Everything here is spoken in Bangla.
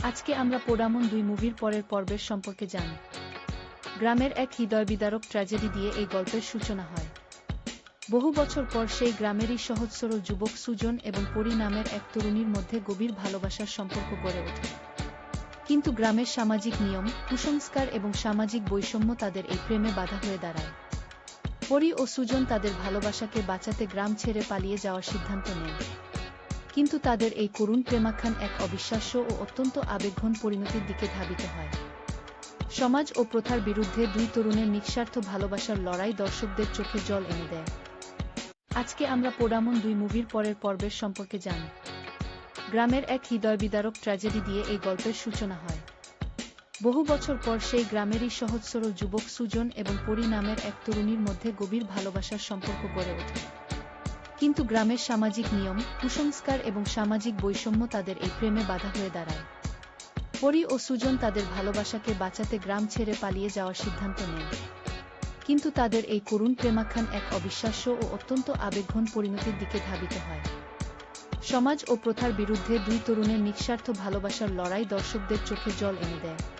আজকে আমরা পোড়ামন ২ মুভির পরের পর্বের সম্পর্কে জানি। গ্রামের এক হৃদয়বিদারক ট্র্যাজেডি দিয়ে এই গল্পের সূচনা হয়। বহু বছর পর সেই গ্রামেরই সহজ সরল যুবক সুজন এবং পরি নামের এক তরুণীর মধ্যে গভীর ভালোবাসার সম্পর্ক গড়ে ওঠে। কিন্তু গ্রামের সামাজিক নিয়ম, কুসংস্কার এবং সামাজিক বৈষম্য তাদের এই প্রেমে বাধা হয়ে দাঁড়ায়। পরি ও সুজন তাদের ভালোবাসাকে বাঁচাতে গ্রাম ছেড়ে পালিয়ে যাওয়ার সিদ্ধান্ত নেয়। কিন্তু তাদের এই করুণ প্রেমাখ্যান এক অবিশ্বাস্য ও অত্যন্ত আবেগঘন পরিণতির দিকে ধাবিত হয়। সমাজ ও প্রথার বিরুদ্ধে দুই তরুণের নিঃস্বার্থ ভালোবাসার লড়াই দর্শকদের চোখে জল এনে দেয়। আজকে আমরা পোড়ামন ২ মুভির পরের পর্বের সম্পর্কে জানি। গ্রামের এক হৃদয়বিদারক ট্র্যাজেডি দিয়ে এই গল্পের সূচনা হয়। বহু বছর পর সেই গ্রামেরই সহজ সরল যুবক সুজন এবং পরি নামের এক তরুণীর মধ্যে গভীর ভালোবাসার সম্পর্ক গড়ে ওঠে। কিন্তু গ্রামের সামাজিক নিয়ম, কুসংস্কার এবং সামাজিক বৈষম্য তাদের এই প্রেমে বাধা হয়ে দাঁড়ায়। পরি ও সুজন তাদের ভালোবাসাকে বাঁচাতে গ্রাম ছেড়ে পালিয়ে যাওয়ার সিদ্ধান্ত নেয়। কিন্তু তাদের এই করুণ প্রেমাখ্যান এক অবিশ্বাস্য ও অত্যন্ত আবেগঘন পরিণতির দিকে ধাবিত হয়। সমাজ ও প্রথার বিরুদ্ধে দুই তরুণের নিঃস্বার্থ ভালোবাসার লড়াই দর্শকদের চোখে জল এনে দেয়।